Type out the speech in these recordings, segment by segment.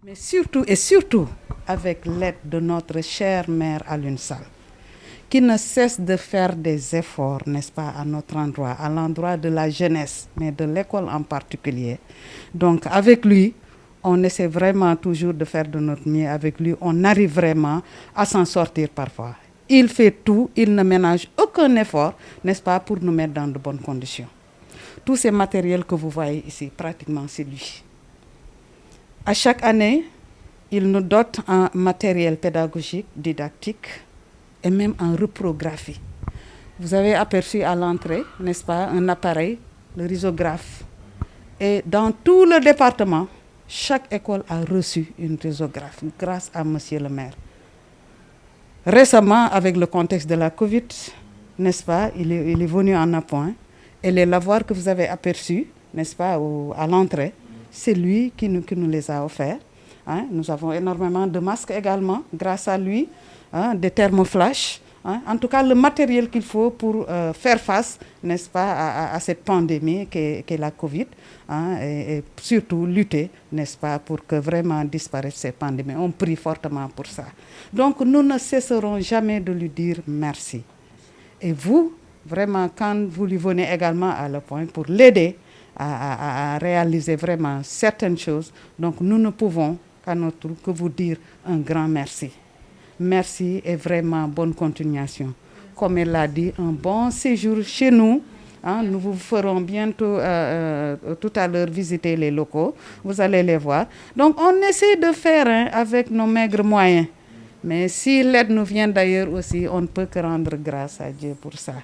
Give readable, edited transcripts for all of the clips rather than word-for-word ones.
Mais surtout et surtout avec l'aide de notre chère mère Alioune Sall, qui ne cesse de faire des efforts, n'est-ce pas, à notre endroit, à l'endroit de la jeunesse, mais de l'école en particulier. Donc avec lui, on essaie vraiment toujours de faire de notre mieux. Avec lui, on arrive vraiment à s'en sortir parfois. Il fait tout, il ne ménage aucun effort, n'est-ce pas, pour nous mettre dans de bonnes conditions. Tous ces matériels que vous voyez ici, pratiquement, c'est lui. À chaque année, il nous dote en matériel pédagogique, didactique et même en reprographie. Vous avez aperçu à l'entrée, n'est-ce pas, un appareil, le risographe. Et dans tout le département, chaque école a reçu une risographe grâce à monsieur le maire. Récemment, avec le contexte de la Covid, n'est-ce pas, il est venu en appoint. Et les lavoirs que vous avez aperçus, n'est-ce pas, à l'entrée, c'est lui qui nous les a offerts. Hein. Nous avons énormément de masques également, grâce à lui, hein, des thermoflash. Hein. En tout cas, le matériel qu'il faut pour faire face, n'est-ce pas, à cette pandémie qu'est la Covid, hein, et surtout lutter, n'est-ce pas, pour que vraiment disparaisse cette pandémie. On prie fortement pour ça. Donc, nous ne cesserons jamais de lui dire merci. Et vous, vraiment, quand vous lui venez également à le point pour l'aider à réaliser vraiment certaines choses, donc nous ne pouvons qu'à notre tour que vous dire un grand merci. Merci et vraiment bonne continuation. Comme elle l'a dit, un bon séjour chez nous. Hein, nous vous ferons bientôt, tout à l'heure, visiter les locaux. Vous allez les voir. Donc, on essaie de faire avec nos maigres moyens. Mais si l'aide nous vient d'ailleurs aussi, on ne peut que rendre grâce à Dieu pour ça.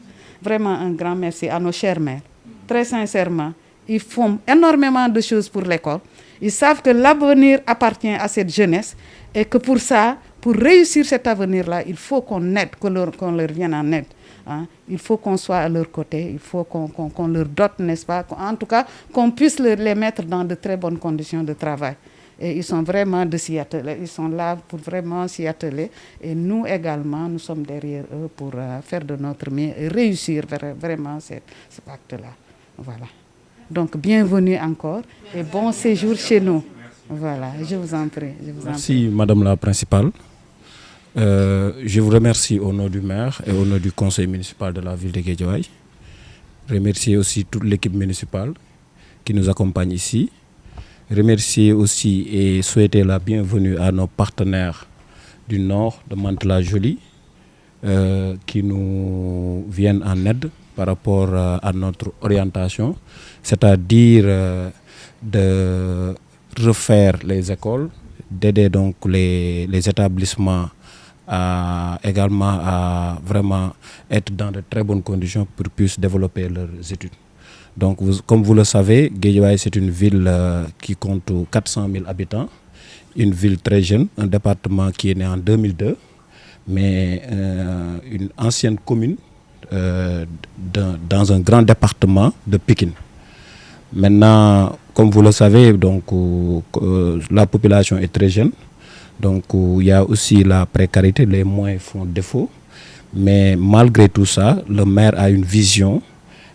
Vraiment un grand merci à nos chères mères. Très sincèrement, ils font énormément de choses pour l'école. Ils savent que l'avenir appartient à cette jeunesse et que pour ça, pour réussir cet avenir-là, il faut qu'on aide, qu'on leur vienne en aide. Hein. Il faut qu'on soit à leur côté, il faut qu'on leur dote, n'est-ce pas? En tout cas, qu'on puisse les mettre dans de très bonnes conditions de travail. Et ils sont vraiment de s'y atteler, ils sont là pour vraiment s'y atteler. Et nous également, nous sommes derrière eux pour faire de notre mieux et réussir vraiment ce pacte-là. Voilà. Donc, bienvenue encore et bon séjour chez nous. Voilà, je vous en prie. Merci, Madame la Principale. Je vous remercie au nom du maire et au nom du conseil municipal de la ville de Guédiawaye. Remercier aussi toute l'équipe municipale qui nous accompagne ici. Remercier aussi et souhaiter la bienvenue à nos partenaires du Nord de Mantes-la-Jolie qui nous viennent en aide par rapport à notre orientation, c'est-à-dire de refaire les écoles, d'aider donc les établissements également à vraiment être dans de très bonnes conditions pour qu'ils puissent développer leurs études. Donc, comme vous le savez, Guédiawaye, c'est une ville qui compte 400 000 habitants, une ville très jeune, un département qui est né en 2002, mais une ancienne commune dans un grand département de Pikine. Maintenant, comme vous le savez, donc, la population est très jeune, donc il y a aussi la précarité, les moyens font défaut, mais malgré tout ça, le maire a une vision.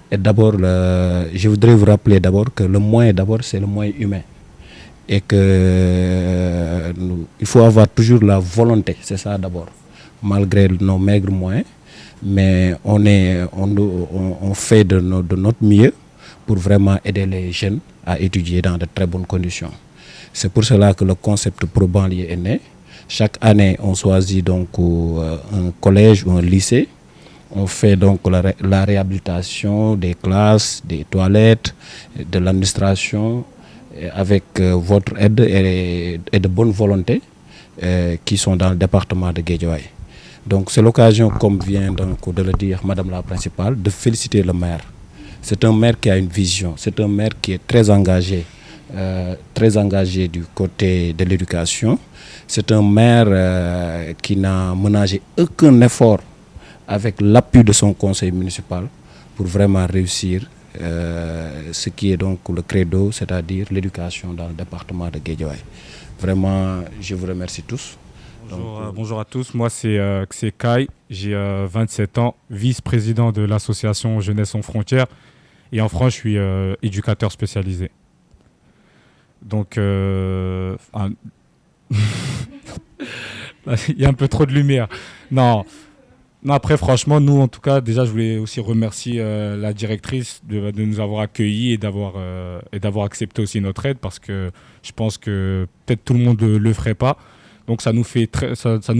Et d'abord, je voudrais vous rappeler d'abord que le moyen d'abord, c'est le moyen humain. Et que il faut avoir toujours la volonté, c'est ça d'abord, malgré nos maigres moyens. Mais on fait de notre mieux pour vraiment aider les jeunes à étudier dans de très bonnes conditions. C'est pour cela que le concept Pro-Banlieue est né. Chaque année, on choisit donc un collège ou un lycée. On fait donc la réhabilitation des classes, des toilettes, de l'administration, avec votre aide et de bonne volonté qui sont dans le département de Guédiawaye. Donc c'est l'occasion, comme vient donc de le dire Madame la Principale, de féliciter le maire. C'est un maire qui a une vision, c'est un maire qui est très engagé du côté de l'éducation. C'est un maire qui n'a ménagé aucun effort avec l'appui de son conseil municipal pour vraiment réussir ce qui est donc le credo, c'est-à-dire l'éducation dans le département de Guédiawaye. Vraiment, je vous remercie tous. Bonjour à tous, moi c'est Kai, j'ai 27 ans, vice-président de l'association Jeunesse sans frontières et en France je suis éducateur spécialisé. Donc Il y a un peu trop de lumière. Non. Non, après, franchement, nous, en tout cas, déjà, je voulais aussi remercier la directrice de nous avoir accueillis et d'avoir accepté aussi notre aide parce que je pense que peut-être tout le monde ne le ferait pas. Donc, ça nous fait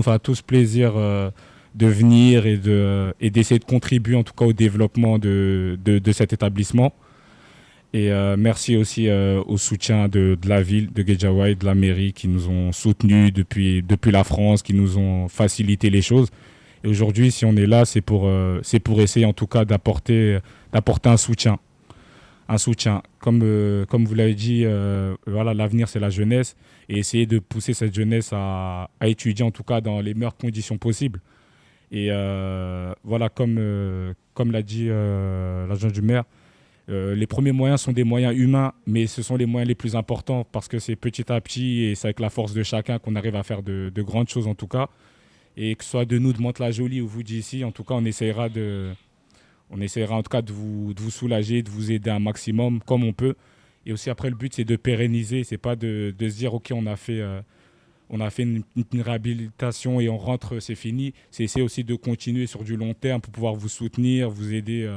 à tous plaisir de venir et d'essayer de contribuer, en tout cas, au développement de cet établissement. Et merci aussi au soutien de la ville, de Guédiawaye, de la mairie qui nous ont soutenus depuis la France, qui nous ont facilité les choses. Et aujourd'hui, si on est là, c'est pour essayer en tout cas d'apporter un soutien. Un soutien. Comme vous l'avez dit, voilà, l'avenir, c'est la jeunesse. Et essayer de pousser cette jeunesse à étudier en tout cas dans les meilleures conditions possibles. Et voilà, comme l'a dit l'agent du maire, les premiers moyens sont des moyens humains, mais ce sont les moyens les plus importants parce que c'est petit à petit et c'est avec la force de chacun qu'on arrive à faire de grandes choses en tout cas. Et que ce soit de nous de Mantes-la-Jolie ou vous d'ici, en tout cas, on essaiera en tout cas de vous soulager, de vous aider un maximum comme on peut. Et aussi après, le but, c'est de pérenniser. C'est pas de se dire, OK, on a fait une réhabilitation et on rentre, c'est fini. C'est essayer aussi de continuer sur du long terme pour pouvoir vous soutenir, vous aider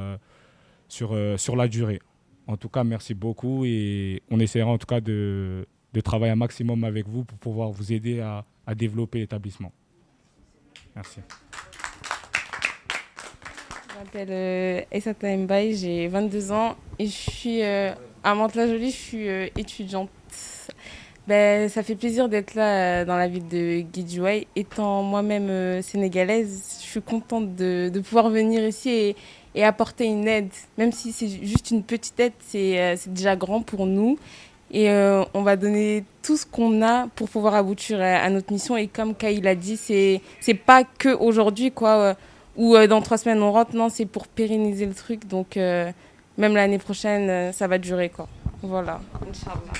sur la durée. En tout cas, merci beaucoup et on essaiera en tout cas de travailler un maximum avec vous pour pouvoir vous aider à développer l'établissement. Merci. Je m'appelle Essata Mbaye, j'ai 22 ans et je suis à Mantes-la-Jolie, je suis étudiante. Ça fait plaisir d'être là dans la ville de Guédiawaye. Étant moi-même sénégalaise, je suis contente de pouvoir venir ici et apporter une aide. Même si c'est juste une petite aide, c'est déjà grand pour nous. Et on va donner tout ce qu'on a pour pouvoir aboutir à notre mission. Et comme Kai l'a dit, c'est pas que aujourd'hui, quoi, ou dans 3 semaines on rentre. Non, c'est pour pérenniser le truc. Donc même l'année prochaine, ça va durer, quoi. Voilà. Inch'Allah.